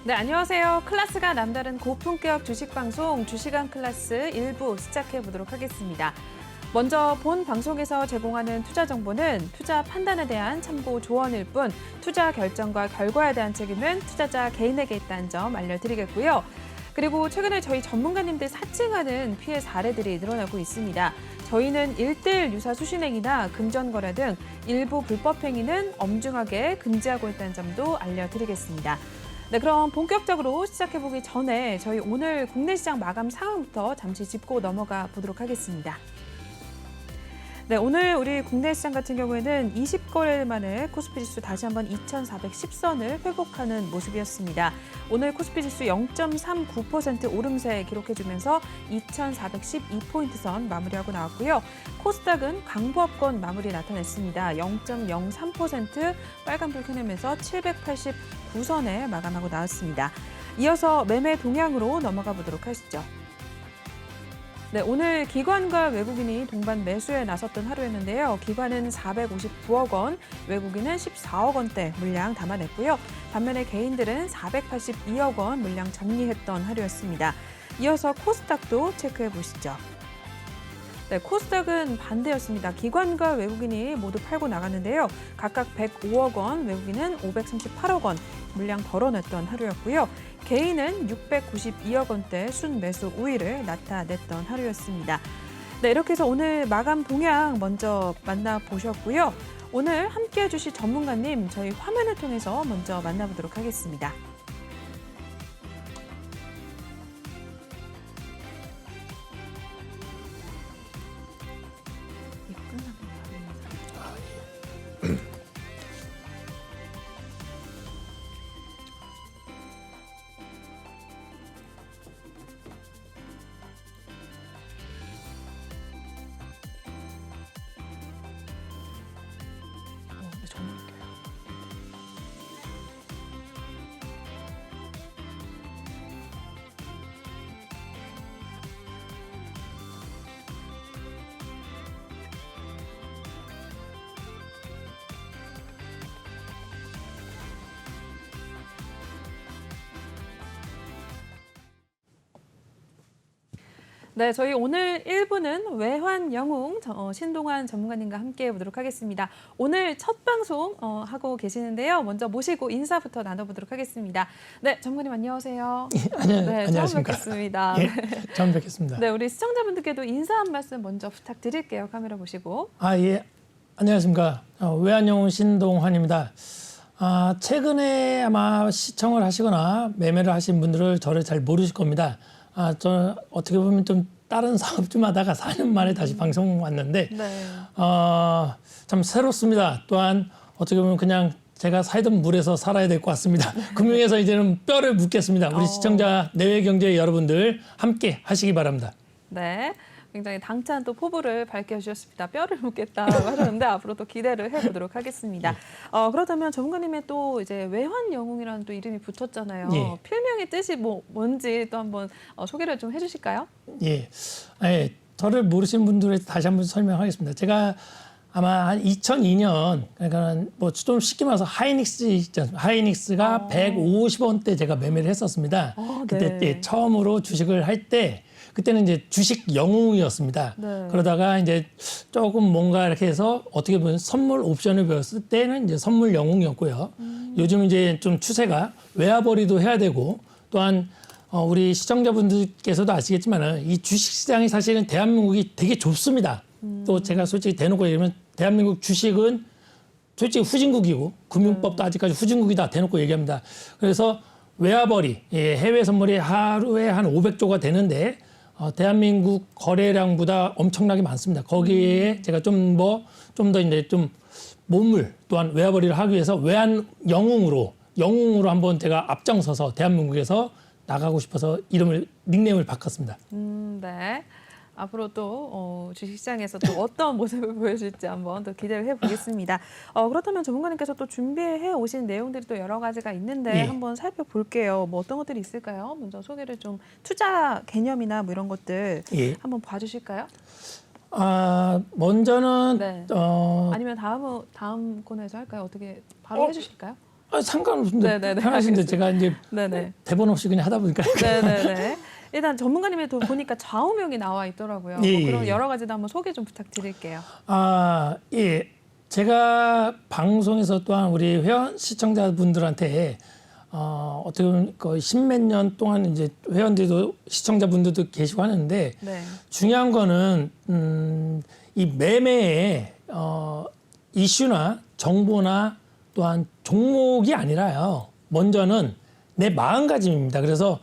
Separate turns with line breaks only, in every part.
네, 안녕하세요. 클래스가 남다른 고품격 주식 방송 주식왕 클래스 1부 시작해 보도록 하겠습니다. 먼저 본 방송에서 제공하는 투자 정보는 투자 판단에 대한 참고 조언일 뿐 투자 결정과 결과에 대한 책임은 투자자 개인에게 있다는 점 알려드리겠고요. 그리고 최근에 저희 전문가님들 사칭하는 피해 사례들이 늘어나고 있습니다. 저희는 1:1 유사 수신행위나 금전거래 등 일부 불법 행위는 엄중하게 금지하고 있다는 점도 알려드리겠습니다. 네, 그럼 본격적으로 시작해보기 전에 저희 오늘 국내 시장 마감 상황부터 잠시 짚고 넘어가 보도록 하겠습니다. 네, 오늘 우리 국내 시장 같은 경우에는 20거래일 만에 코스피 지수 다시 한번 2410선을 회복하는 모습이었습니다. 오늘 코스피 지수 0.39% 오름세 기록해주면서 2412포인트 선 마무리하고 나왔고요. 코스닥은 강보합권 마무리 나타냈습니다. 0.03% 빨간불 켜내면서 789선에 마감하고 나왔습니다. 이어서 매매 동향으로 넘어가 보도록 하시죠. 네, 오늘 기관과 외국인이 동반 매수에 나섰던 하루였는데요. 기관은 459억 원, 외국인은 14억 원대 물량 담아냈고요. 반면에 개인들은 482억 원 물량 정리했던 하루였습니다. 이어서 코스닥도 체크해 보시죠. 네, 코스닥은 반대였습니다. 기관과 외국인이 모두 팔고 나갔는데요. 각각 105억 원, 외국인은 538억 원 물량 덜어냈던 하루였고요. 개인은 692억 원대 순매수 우위를 나타냈던 하루였습니다. 네, 이렇게 해서 오늘 마감 동향 먼저 만나보셨고요. 오늘 함께해 주실 전문가님 저희 화면을 통해서 먼저 만나보도록 하겠습니다. 네, 저희 오늘 1부는 외환영웅 신동환 전문가님과 함께 해보도록 하겠습니다. 오늘 첫 방송 하고 계시는데요. 먼저 모시고 인사부터 나눠보도록 하겠습니다. 네, 전문가님 안녕하세요.
네, 안녕하십니까.
처음 뵙겠습니다.
예, 처음 뵙겠습니다.
네, 우리 시청자분들께도 인사 한 말씀 먼저 부탁드릴게요. 카메라 보시고.
예, 안녕하십니까. 외환영웅 신동환입니다. 최근에 아마 시청을 하시거나 매매를 하신 분들은 저를 잘 모르실 겁니다. 저는 어떻게 보면 좀 다른 사업 좀 하다가 4년 만에 다시 방송 왔는데,
네.
참 새롭습니다. 또한 어떻게 보면 그냥 제가 살던 물에서 살아야 될 것 같습니다. 금융에서 이제는 뼈를 묻겠습니다. 우리 시청자 내외 경제 여러분들 함께 하시기 바랍니다.
네. 굉장히 당찬 또 포부를 밝혀주셨습니다. 뼈를 묻겠다고 하셨는데 앞으로 또 기대를 해보도록 하겠습니다. 그렇다면 전문가님의 또 이제 외환영웅이라는 또 이름이 붙었잖아요.
예.
필명의 뜻이 뭔지 또 한번 소개를 좀 해주실까요?
예, 저를 모르시는 분들에 다시 한번 설명하겠습니다. 제가 아마 한 2002년, 그러니까 뭐 좀 쉽게 말해서 하이닉스 있잖아요. 하이닉스가 150원대 제가 매매를 했었습니다. 그때
네.
처음으로 주식을 할 때 그때는 이제 주식 영웅이었습니다.
네.
그러다가 이제 조금 뭔가 이렇게 해서 어떻게 보면 선물 옵션을 배웠을 때는 이제 선물 영웅이었고요. 요즘 이제 좀 추세가 외화벌이도 해야 되고 또한 우리 시청자분들께서도 아시겠지만 이 주식시장이 사실은 대한민국이 되게 좁습니다. 또 제가 솔직히 대놓고 얘기하면 대한민국 주식은 솔직히 후진국이고 금융법도 아직까지 후진국이다 대놓고 얘기합니다. 그래서 외화벌이, 해외 선물이 하루에 한 500조가 되는데 대한민국 거래량보다 엄청나게 많습니다. 거기에 제가 좀 더 이제 좀 몸을 또한 외화벌이를 하기 위해서 외환 영웅으로 한번 제가 앞장서서 대한민국에서 나가고 싶어서 닉네임을 바꿨습니다.
네. 앞으로 또 주식시장에서 또 어떤 모습을 보여줄지 한번 또 기대를 해보겠습니다. 그렇다면 전문가님께서 또 준비해 오신 내용들이 또 여러 가지가 있는데 한번 살펴볼게요. 뭐 어떤 것들이 있을까요? 먼저 소개를 좀 투자 개념이나 뭐 이런 것들 한번 봐주실까요?
먼저는
네. 아니면 다음 코너에서 할까요? 어떻게 바로 해주실까요?
상관없습니다.
네네네,
편하신데
알겠습니다.
제가 이제
네네.
대본 없이 그냥 하다 보니까.
네네네. 일단 전문가님의 보니까 좌우명이 나와 있더라고요.
예,
그럼
예.
여러 가지도 한번 소개 좀 부탁드릴게요.
예. 제가 방송에서 또한 우리 회원 시청자분들한테 어떻게 보면 거의 십몇 년 동안 이제 회원들도 시청자분들도 계시고 하는데
네.
중요한 거는 이 매매의 이슈나 정보나 또한 종목이 아니라요. 먼저는 내 마음가짐입니다. 그래서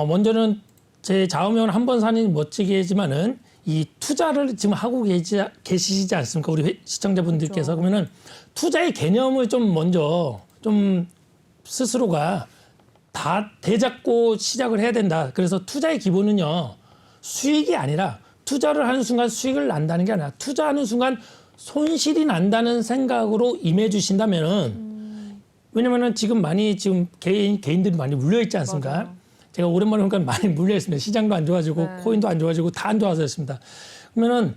먼저는 제 좌우명은 한 번 사니 멋지게 하지만은 이 투자를 지금 하고 계시지 않습니까? 우리 시청자분들께서.
그렇죠.
그러면은 투자의 개념을 좀 먼저 좀 스스로가 다 되잡고 시작을 해야 된다. 그래서 투자의 기본은요. 수익이 아니라 투자를 하는 순간 수익을 난다는 게 아니라 투자하는 순간 손실이 난다는 생각으로 임해 주신다면은 왜냐면은 지금 많이 지금 개인들이 많이 물려 있지 않습니까?
맞아요.
제가 오랜만에 보니까 많이 물려 있습니다. 시장도 안 좋아지고
네.
코인도 안 좋아지고 다 안 좋아졌습니다. 그러면은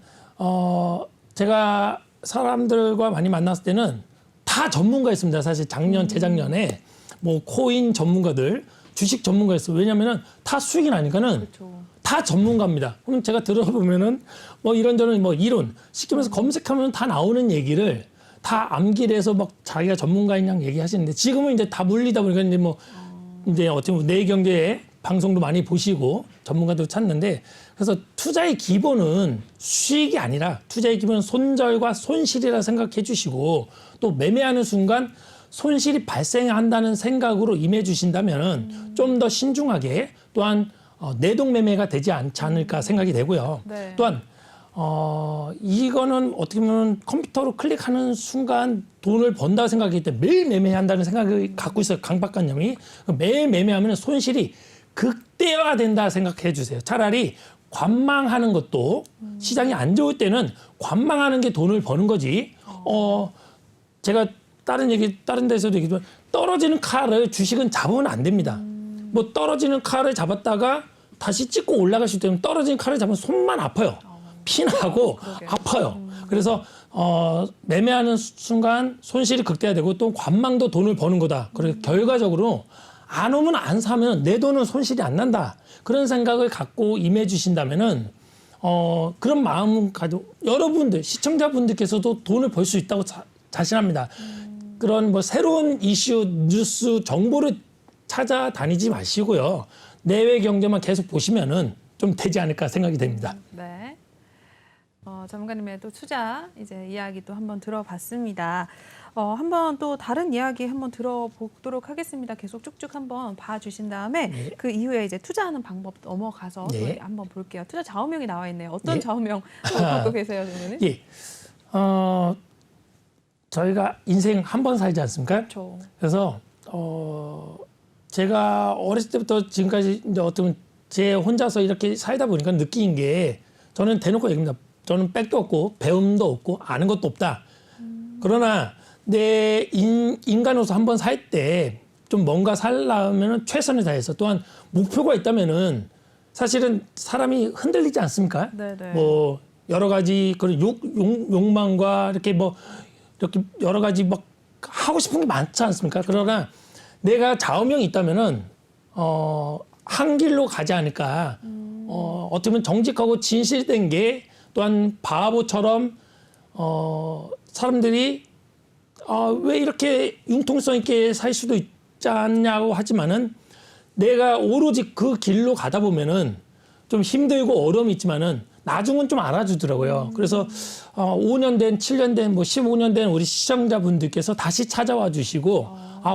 제가 사람들과 많이 만났을 때는 다 전문가 있습니다. 사실 작년 재작년에 뭐 코인 전문가들, 주식 전문가였어요. 왜냐면은 다 수익이 나니까는
그렇죠.
다 전문가입니다. 그럼 제가 들어보면은 뭐 이런저런 뭐 이론 시키면서 검색하면 다 나오는 얘기를 다 암기를 해서 막 자기가 전문가인 양 얘기하시는데 지금은 이제 다 물리다 보니까 이제 뭐 이제 어떻게 보면 내 경제 방송도 많이 보시고 전문가도 찾는데 그래서 투자의 기본은 수익이 아니라 투자의 기본은 손절과 손실이라 생각해 주시고 또 매매하는 순간 손실이 발생한다는 생각으로 임해 주신다면 좀 더 신중하게 또한 내동 매매가 되지 않지 않을까 생각이 되고요.
네.
또한 이거는 어떻게 보면 컴퓨터로 클릭하는 순간 돈을 번다 생각하기 때문에 매일 매매한다는 생각을 갖고 있어요. 강박관념이. 매일 매매하면 손실이 극대화된다 생각해 주세요. 차라리 관망하는 것도 시장이 안 좋을 때는 관망하는 게 돈을 버는 거지. 제가 다른 데서도 얘기했지만 떨어지는 칼을 주식은 잡으면 안 됩니다. 뭐 떨어지는 칼을 잡았다가 다시 찍고 올라갈 수 있다면 떨어지는 칼을 잡으면 손만 아파요. 피나고 아파요. 그래서 매매하는 순간 손실이 극대화되고 또 관망도 돈을 버는 거다. 그래서 결과적으로 안 오면 안 사면 내 돈은 손실이 안 난다. 그런 생각을 갖고 임해 주신다면은 그런 마음 가지고 여러분들 시청자분들께서도 돈을 벌 수 있다고 자신합니다. 그런 뭐 새로운 이슈, 뉴스, 정보를 찾아다니지 마시고요. 내외 경제만 계속 보시면은 좀 되지 않을까 생각이 됩니다.
네. 전문가님의 또 투자 이제 이야기 또 한번 들어봤습니다. 한번 또 다른 이야기 한번 들어보도록 하겠습니다. 계속 쭉쭉 한번 봐주신 다음에
네.
그 이후에 이제 투자하는 방법 넘어가서
네.
또 한번 볼게요. 투자 좌우명이 나와 있네요. 어떤
네.
좌우명 갖고 계세요, 저는?
예. 저희가 인생 한 번 살지 않습니까?
그렇죠.
그래서 제가 어렸을 때부터 지금까지 이제 어떤 제 혼자서 이렇게 살다 보니까 느낀 게 저는 대놓고 얘기합니다. 저는 백도 없고 배움도 없고 아는 것도 없다. 그러나 내 인간으로서 한 번 살 때 좀 뭔가 살려면 최선을 다해서 또한 목표가 있다면은 사실은 사람이 흔들리지 않습니까?
네네.
뭐 여러 가지 그런 욕망과 이렇게 뭐 이렇게 여러 가지 막 하고 싶은 게 많지 않습니까? 그러나 내가 좌우명이 있다면은 한 길로 가지 않을까. 어떻게 보면 정직하고 진실된 게 또한 바보처럼 사람들이 왜 이렇게 융통성 있게 살 수도 있지 않냐고 하지만은 내가 오로지 그 길로 가다 보면은 좀 힘들고 어려움이 있지만은 나중은 좀 알아주더라고요. 그래서 5년 된, 7년 된, 뭐 15년 된 우리 시청자분들께서 다시 찾아와 주시고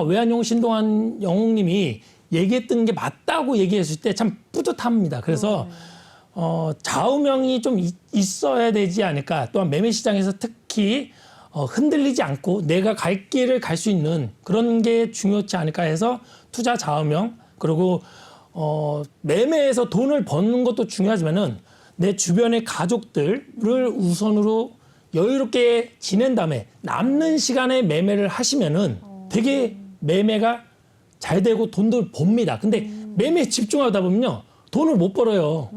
외환용 신동환 영웅님이 얘기했던 게 맞다고 얘기했을 때 참 뿌듯합니다. 그래서 좌우명이 좀 있어야 되지 않을까. 또한 매매 시장에서 특히 흔들리지 않고 내가 갈 길을 갈 수 있는 그런 게 중요하지 않을까 해서 투자 좌우명 그리고 매매에서 돈을 버는 것도 중요하지만은 내 주변의 가족들을 우선으로 여유롭게 지낸 다음에 남는 시간에 매매를 하시면은 되게 매매가 잘 되고 돈도 법니다. 근데 매매에 집중하다 보면요 돈을 못 벌어요.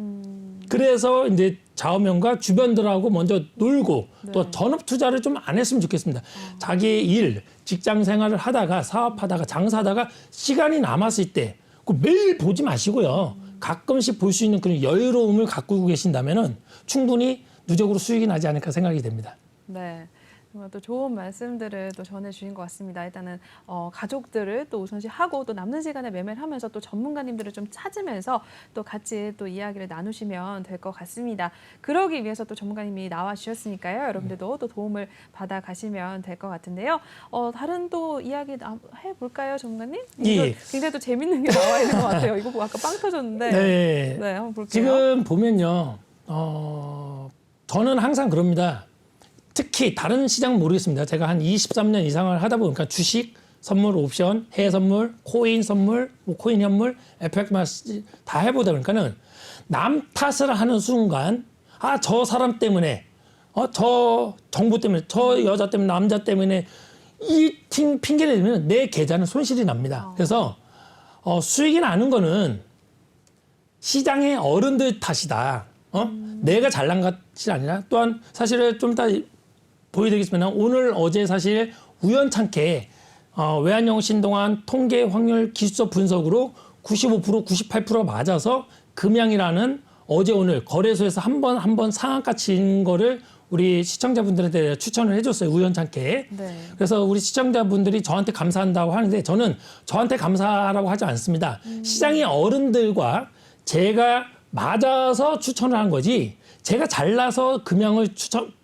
그래서 이제 좌우명과 주변들하고 먼저 놀고 또 전업 투자를 좀 안 했으면 좋겠습니다. 자기의 일, 직장 생활을 하다가 사업하다가 장사하다가 시간이 남았을 때 그 매일 보지 마시고요. 가끔씩 볼 수 있는 그런 여유로움을 갖고 계신다면은 충분히 누적으로 수익이 나지 않을까 생각이 됩니다.
네. 정말 또 좋은 말씀들을 또 전해주신 것 같습니다. 일단은 가족들을 또 우선시하고 또 남는 시간에 매매를 하면서 또 전문가님들을 좀 찾으면서 또 같이 또 이야기를 나누시면 될 것 같습니다. 그러기 위해서 또 전문가님이 나와 주셨으니까요. 여러분들도 또 도움을 받아 가시면 될 것 같은데요. 다른 또 이야기 해볼까요, 전문가님? 이거
예.
굉장히 또 재밌는 게 나와 있는 것 같아요. 이거 보고 아까 빵 터졌는데.
네.
네, 한번 볼게요.
지금 보면요. 저는 항상 그럽니다. 특히 다른 시장 모르겠습니다. 제가 한 23년 이상을 하다 보니까 주식, 선물, 옵션, 해외 선물, 코인 선물, 뭐 코인 현물, FX 마스 다 해보다 보니까는 남 탓을 하는 순간 저 사람 때문에 저 정부 때문에 저 여자 때문에 남자 때문에 이 핑계를 대면 내 계좌는 손실이 납니다. 그래서 수익이 나는 거는 시장의 어른들 탓이다. 내가 잘난 것이 아니라 또한 사실은 좀 이따 보여드리겠지만 오늘 어제 사실 우연찮게 외환영웅 신동안 통계 확률 기술적 분석으로 95% 98%가 맞아서 금양이라는 어제 오늘 거래소에서 한 번 상한가 친 거를 우리 시청자분들한테 추천을 해줬어요. 우연찮게.
네.
그래서 우리 시청자분들이 저한테 감사한다고 하는데 저는 저한테 감사라고 하지 않습니다. 시장의 어른들과 제가 맞아서 추천을 한 거지 제가 잘나서 금양을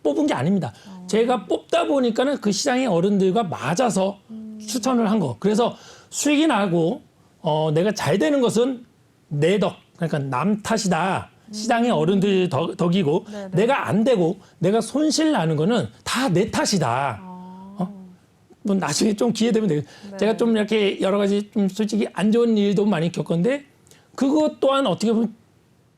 뽑은 게 아닙니다. 제가 뽑다 보니까는 그 시장의 어른들과 맞아서 추천을 한 거. 그래서 수익이 나고 내가 잘 되는 것은 내 덕, 그러니까 남 탓이다. 시장의 어른들 덕이고
네네.
내가 안 되고 내가 손실 나는 거는 다 내 탓이다. 뭐 나중에 좀 기회 되면 되겠
네.
제가 좀 이렇게 여러 가지 좀 솔직히 안 좋은 일도 많이 겪었는데 그것 또한 어떻게 보면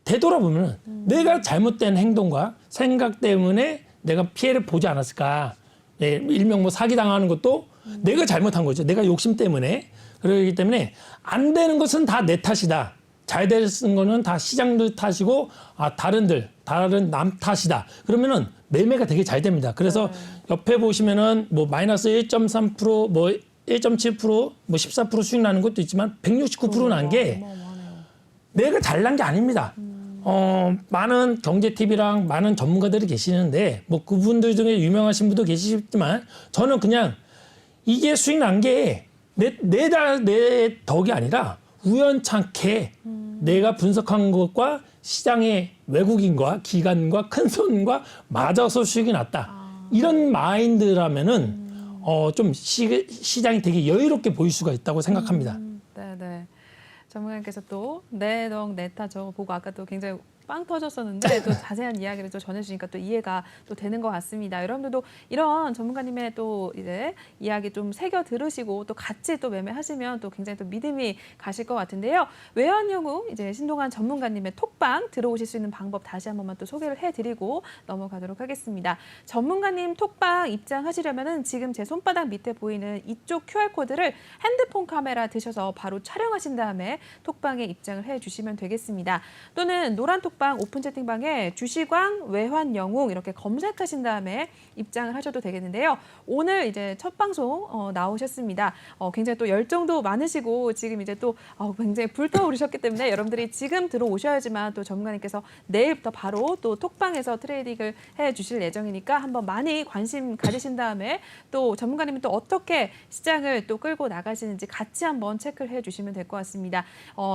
되돌아보면 내가 잘못된 행동과 생각 때문에 내가 피해를 보지 않았을까. 예, 일명 뭐 사기당하는 것도 내가 잘못한 거죠. 내가 욕심 때문에. 그러기 때문에 안 되는 것은 다 내 탓이다. 잘 되는 거는 다 시장들 탓이고 다른 남 탓이다. 그러면은 매매가 되게 잘 됩니다. 그래서 옆에 보시면은 뭐 마이너스 1.3%, 뭐 1.7%, 뭐 14% 수익 나는 것도 있지만 169% 난 게 내가 잘난 게 아닙니다. 많은 경제 TV랑 많은 전문가들이 계시는데 뭐 그분들 중에 유명하신 분도 계시지만 저는 그냥 이게 수익 난 게 내 덕이 아니라 우연찮게 내가 분석한 것과 시장의 외국인과 기관과 큰 손과 맞아서 수익이 났다. 이런 마인드라면은 좀 시장이 되게 여유롭게 보일 수가 있다고 생각합니다.
네네. 전문가님께서 또 내 덕, 내 탓 저거 보고 아까 또 굉장히 빵 터졌었는데 또 자세한 이야기를 또 전해주니까 또 이해가 또 되는 것 같습니다. 여러분들도 이런 전문가님의 또 이제 이야기 좀 새겨 들으시고 또 같이 또 매매하시면 또 굉장히 또 믿음이 가실 것 같은데요. 외환영웅 이제 신동환 전문가님의 톡방 들어오실 수 있는 방법 다시 한 번만 또 소개를 해드리고 넘어가도록 하겠습니다. 전문가님 톡방 입장하시려면은 지금 제 손바닥 밑에 보이는 이쪽 QR코드를 핸드폰 카메라 드셔서 바로 촬영하신 다음에 톡방에 입장을 해주시면 되겠습니다. 또는 노란 톡방 오픈 채팅방에 주시광 외환영웅 이렇게 검색하신 다음에 입장을 하셔도 되겠는데요. 오늘 이제 첫 방송 나오셨습니다. 굉장히 또 열정도 많으시고 지금 이제 또 굉장히 불타오르셨기 때문에 여러분들이 지금 들어오셔야지만 또 전문가님께서 내일부터 바로 또 톡방에서 트레이딩을 해주실 예정이니까 한번 많이 관심 가지신 다음에 또 전문가님이 또 어떻게 시장을 또 끌고 나가시는지 같이 한번 체크를 해주시면 될 것 같습니다.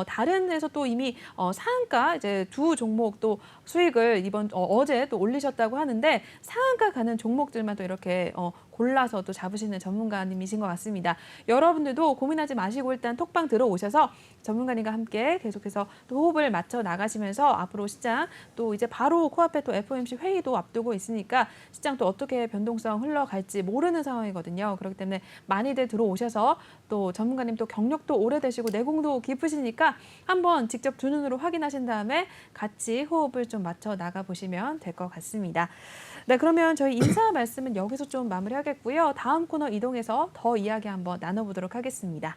다른 데서 또 이미 상한가 이제 두 종목 또 수익을 어제 또 올리셨다고 하는데 상한가 가는 종목들만 또 이렇게 골라서 또 잡으시는 전문가님이신 것 같습니다. 여러분들도 고민하지 마시고 일단 톡방 들어오셔서 전문가님과 함께 계속해서 또 호흡을 맞춰 나가시면서 앞으로 시장 또 이제 바로 코앞에 또 FOMC 회의도 앞두고 있으니까 시장 또 어떻게 변동성 흘러갈지 모르는 상황이거든요. 그렇기 때문에 많이들 들어오셔서 또 전문가님 또 경력도 오래되시고 내공도 깊으시니까 한번 직접 두 눈으로 확인하신 다음에 같이 호흡을 좀 맞춰 나가 보시면 될 것 같습니다. 네, 그러면 저희 인사 말씀은 여기서 좀 마무리하겠고요. 다음 코너 이동해서 더 이야기 한번 나눠보도록 하겠습니다.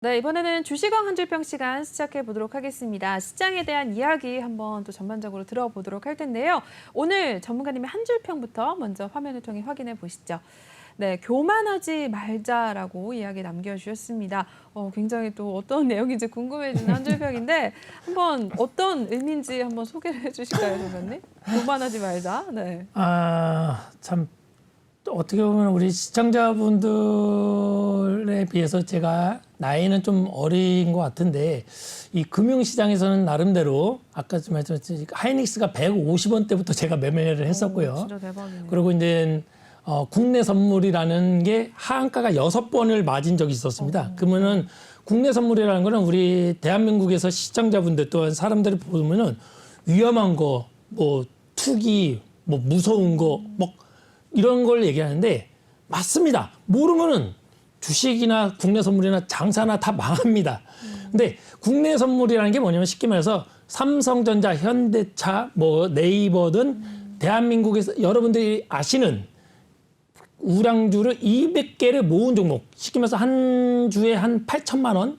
네, 이번에는 주식왕 한 줄평 시간 시작해 보도록 하겠습니다. 시장에 대한 이야기 한번 또 전반적으로 들어보도록 할 텐데요. 오늘 전문가님의 한 줄평부터 먼저 화면을 통해 확인해 보시죠. 네, 교만하지 말자라고 이야기 남겨주셨습니다. 굉장히 또 어떤 내용인지 궁금해지는 한 줄평인데 한번 어떤 의미인지 한번 소개를 해주실까요, 전문가님? 교만하지 말자. 네.
참 어떻게 보면 우리 시청자분들에 비해서 제가 나이는 좀 어린 것 같은데 이 금융시장에서는 나름대로 아까 말씀하신 하이닉스가 150원 때부터 제가 매매를 했었고요.
진짜 대박이네요.
그리고 이제 국내 선물이라는 게 하한가가 6번을 맞은 적이 있었습니다. 그러면은 국내 선물이라는 거는 우리 대한민국에서 시청자분들 또한 사람들이 보면은 위험한 거, 뭐 투기, 뭐 무서운 거, 뭐 이런 걸 얘기하는데 맞습니다. 모르면은 주식이나 국내 선물이나 장사나 다 망합니다. 근데 국내 선물이라는 게 뭐냐면 쉽게 말해서 삼성전자, 현대차, 뭐 네이버든 대한민국에서 여러분들이 아시는 우량주를 200개를 모은 종목. 쉽게 말해서 한 주에 한 8천만 원.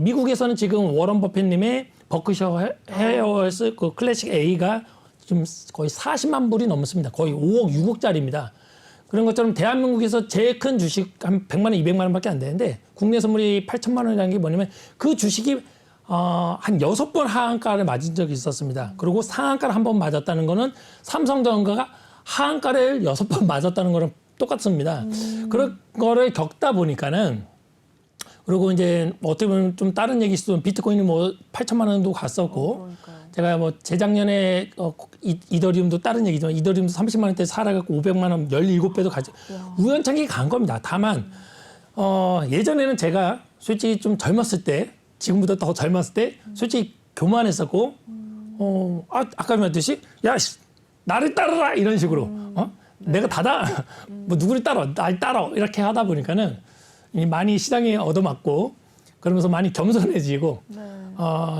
미국에서는 지금 워런 버핏님의 버크셔 헤어스 그 클래식 A가 지금 거의 40만 불이 넘습니다. 거의 5억, 6억짜리입니다. 그런 것처럼 대한민국에서 제일 큰 주식 한 100만 원, 200만 원밖에 안 되는데 국내 선물이 8천만 원이라는 게 뭐냐면 그 주식이 한 6번 하한가를 맞은 적이 있었습니다. 그리고 상한가를 한 번 맞았다는 거는 삼성전자가 하한가를 6번 맞았다는 거랑 똑같습니다. 그런 거를 겪다 보니까는 그리고 이제 어떻게 보면 좀 다른 얘기 있어도 비트코인이 뭐 8천만 원도 갔었고 제가 뭐 재작년에 이더리움도 다른 얘기지만 이더리움도 30만 원대 살아갖고 500만 원 17배도 가지 우연찮게 간 겁니다. 다만 예전에는 제가 솔직히 좀 젊었을 때 지금보다 더 젊었을 때 솔직히 교만했었고 아까 말했듯이 야 나를 따르라 이런 식으로 내가 다다 뭐 누구를 따라 날 따라 이렇게 하다 보니까는 많이 시장에 얻어맞고 그러면서 많이 겸손해지고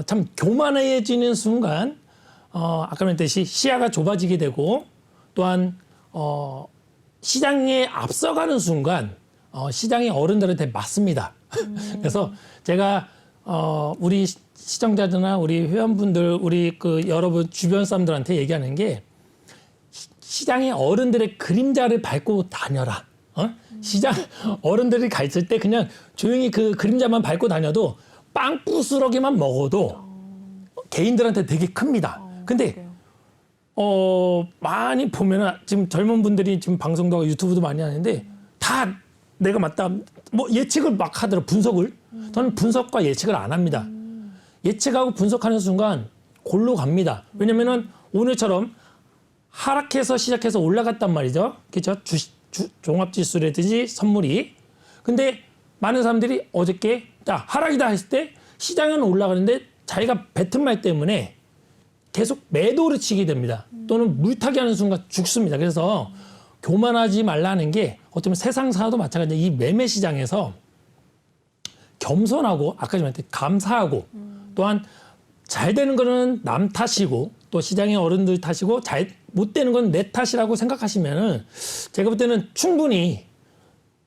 참 교만해지는 순간 아까 말했듯이 시야가 좁아지게 되고 또한 시장에 앞서가는 순간 시장의 어른들한테 맞습니다. 그래서 제가 우리 시청자들이나 우리 회원분들 우리 그 여러분 주변 사람들한테 얘기하는 게 시장의 어른들의 그림자를 밟고 다녀라. 시장 어른들이 가 있을 때 그냥 조용히 그 그림자만 밟고 다녀도 빵 부스러기만 먹어도 개인들한테 되게 큽니다. 근데 많이 보면은 지금 젊은 분들이 지금 방송도 하고 유튜브도 많이 하는데 다 내가 맞다 뭐 예측을 막 하더라 분석을. 저는 분석과 예측을 안 합니다. 예측하고 분석하는 순간 골로 갑니다. 왜냐면은 오늘처럼 하락해서 시작해서 올라갔단 말이죠. 그렇죠? 종합지수라든지 선물이. 근데 많은 사람들이 어저께 자 하락이다 했을 때 시장은 올라가는데 자기가 뱉은 말 때문에 계속 매도를 치게 됩니다. 또는 물타기 하는 순간 죽습니다. 그래서 교만하지 말라는 게 어쩌면 세상사도 마찬가지로 이 매매 시장에서 겸손하고 아까 말했듯이 감사하고 또한 잘 되는 거는 남 탓이고 또 시장의 어른들 탓이고 잘 못 되는 건 내 탓이라고 생각하시면은 제가 볼 때는 충분히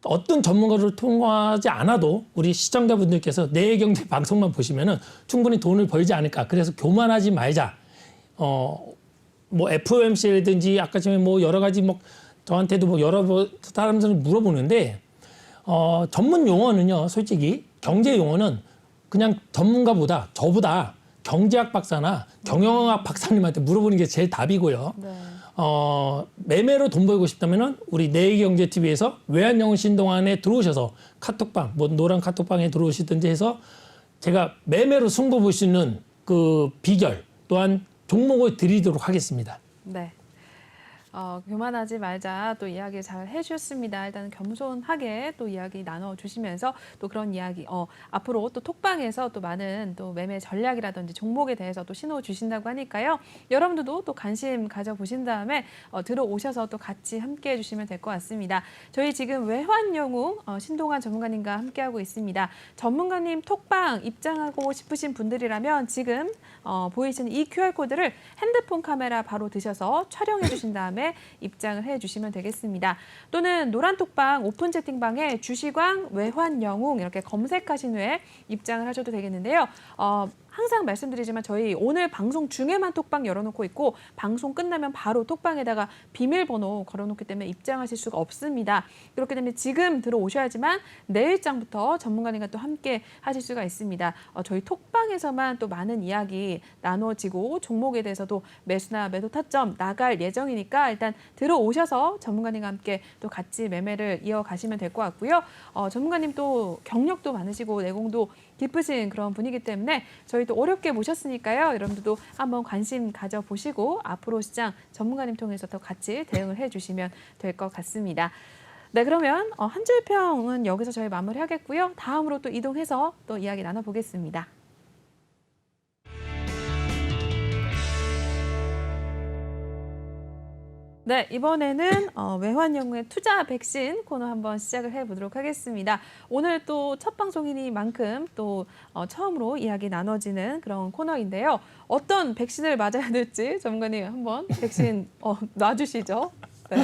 어떤 전문가를 통하지 않아도 우리 시청자분들께서 내 경제 방송만 보시면은 충분히 돈을 벌지 않을까. 그래서 교만하지 말자. 뭐 FOMC라든지 아까 전에 뭐 여러 가지 뭐 저한테도 뭐 여러 사람들이 물어보는데 전문 용어는요. 솔직히 경제 용어는 그냥 전문가보다 저보다 경제학 박사나 경영학 박사님한테 물어보는 게 제일 답이고요.
네.
매매로 돈 벌고 싶다면은 우리 내일경제TV에서 외환영혼 신동안에 들어오셔서 카톡방, 뭐 노란 카톡방에 들어오시든지 해서 제가 매매로 승부 볼 수 있는 그 비결 또한 종목을 드리도록 하겠습니다.
네. 교만하지 말자 또 이야기 잘 해주셨습니다. 일단 겸손하게 또 이야기 나눠주시면서 또 그런 이야기 앞으로 또 톡방에서 또 많은 또 매매 전략이라든지 종목에 대해서 또 신호 주신다고 하니까요. 여러분들도 또 관심 가져보신 다음에 들어오셔서 또 같이 함께 해주시면 될 것 같습니다. 저희 지금 외환영웅 신동환 전문가님과 함께하고 있습니다. 전문가님 톡방 입장하고 싶으신 분들이라면 지금 보이시는 이 QR코드를 핸드폰 카메라 바로 드셔서 촬영해 주신 다음에 다음에 입장을 해주시면 되겠습니다. 또는 노란톡방 오픈 채팅방에 주시광 외환영웅 이렇게 검색하신 후에 입장을 하셔도 되겠는데요. 항상 말씀드리지만 저희 오늘 방송 중에만 톡방 열어놓고 있고 방송 끝나면 바로 톡방에다가 비밀번호 걸어놓기 때문에 입장하실 수가 없습니다. 그렇기 때문에 지금 들어오셔야지만 내일장부터 전문가님과 또 함께 하실 수가 있습니다. 저희 톡방에서만 또 많은 이야기 나눠지고 종목에 대해서도 매수나 매도 타점 나갈 예정이니까 일단 들어오셔서 전문가님과 함께 또 같이 매매를 이어가시면 될 것 같고요. 전문가님 또 경력도 많으시고 내공도 깊으신 그런 분이기 때문에 저희 또 어렵게 모셨으니까요. 여러분들도 한번 관심 가져보시고 앞으로 시장 전문가님 통해서 더 같이 대응을 해주시면 될 것 같습니다. 네, 그러면 한 줄 평은 여기서 저희 마무리하겠고요. 다음으로 또 이동해서 또 이야기 나눠보겠습니다. 네, 이번에는 외환영웅의 투자 백신 코너 한번 시작을 해보도록 하겠습니다. 오늘 또 첫 방송이니만큼 또 처음으로 이야기 나눠지는 그런 코너인데요. 어떤 백신을 맞아야 될지 전문가님 한번 백신 놔주시죠. 네.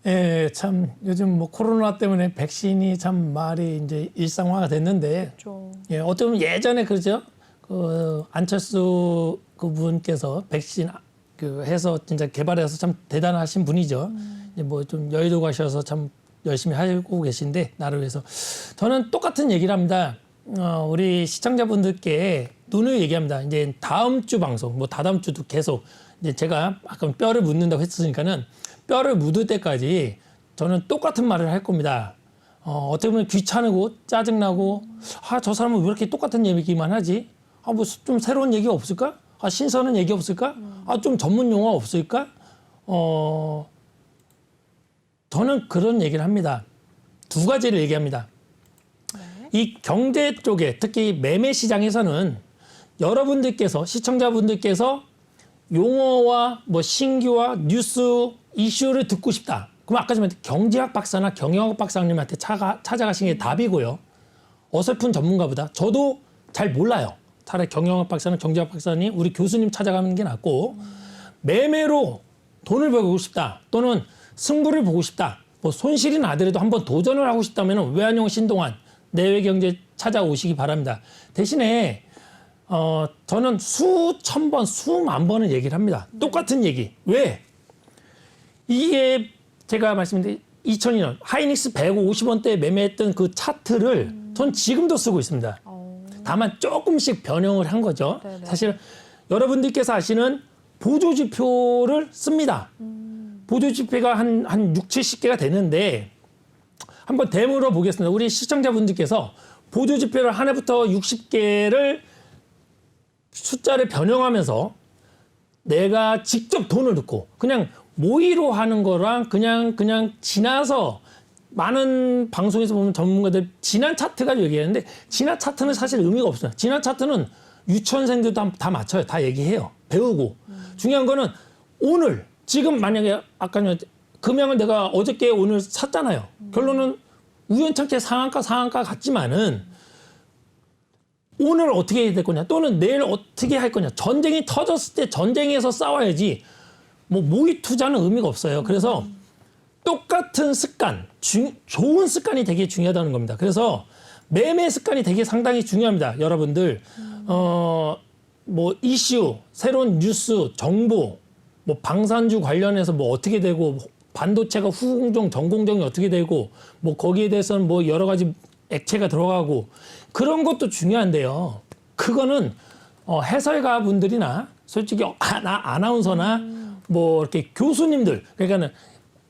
예, 참 요즘 뭐 코로나 때문에 백신이 참 말이 이제 일상화가 됐는데,
그렇죠.
예, 어쩌면 예전에 그러죠. 그 안철수 그분께서 백신 해서 진짜 개발해서 참 대단하신 분이죠. 뭐 좀 여의도 가셔서 참 열심히 하고 계신데 나를 위해서 저는 똑같은 얘기를 합니다. 우리 시청자분들께 눈을 얘기합니다. 이제 다음 주 방송, 뭐 다다음 주도 계속 이제 제가 아까 뼈를 묻는다고 했으니까는 뼈를 묻을 때까지 저는 똑같은 말을 할 겁니다. 어떻게 보면 귀찮고 짜증나고 저 사람은 왜 이렇게 똑같은 얘기만 하지? 뭐 좀 새로운 얘기가 없을까? 신선한 얘기 없을까? 좀 전문 용어 없을까? 저는 그런 얘기를 합니다. 두 가지를 얘기합니다.
네.
이 경제 쪽에 특히 매매 시장에서는 여러분들께서 시청자분들께서 용어와 뭐 신규와 뉴스 이슈를 듣고 싶다. 그럼 아까 전에 경제학 박사나 경영학 박사님한테 찾아가신 게 답이고요. 어설픈 전문가보다 저도 잘 몰라요. 차라리 경영학 박사는 경제학 박사님 우리 교수님 찾아가는 게 낫고 매매로 돈을 벌고 싶다 또는 승부를 보고 싶다 뭐 손실이 나더라도 한번 도전을 하고 싶다면 외환영 신동환 내외경제 찾아오시기 바랍니다. 대신에 저는 수천 번 수만 번을 얘기를 합니다. 똑같은 얘기. 왜? 이게 제가 말씀드린 2002년 하이닉스 150원대에 매매했던 그 차트를 전 지금도 쓰고 있습니다. 다만 조금씩 변형을 한 거죠.
네네.
사실 여러분들께서 아시는 보조지표를 씁니다. 보조지표가 한 6, 70개가 되는데 한번 되물어 보겠습니다. 우리 시청자분들께서 보조지표를 한 해부터 60개를 숫자를 변형하면서 내가 직접 돈을 넣고 그냥 모의로 하는 거랑 그냥 지나서 많은 방송에서 보면 전문가들 지난 차트가 얘기하는데 지난 차트는 사실 의미가 없어요. 지난 차트는 유치원생들도 다 맞춰요. 다 얘기해요. 배우고. 중요한 거는 오늘 지금 만약에 아까 금양을 내가 어저께 오늘 샀잖아요. 결론은 우연찮게 상한가 같지만은 오늘 어떻게 해야 될 거냐 또는 내일 어떻게 할 거냐. 전쟁이 터졌을 때 전쟁에서 싸워야지 뭐 모의 투자는 의미가 없어요. 그래서 똑같은 습관, 좋은 습관이 되게 중요하다는 겁니다. 그래서 매매 습관이 되게 상당히 중요합니다. 여러분들 뭐 이슈, 새로운 뉴스, 정보, 뭐 방산주 관련해서 뭐 어떻게 되고 반도체가 후공정, 전공정이 어떻게 되고 뭐 거기에 대해서는 뭐 여러 가지 액체가 들어가고 그런 것도 중요한데요. 그거는 해설가 분들이나 솔직히 아나운서나 뭐 이렇게 교수님들 그러니까는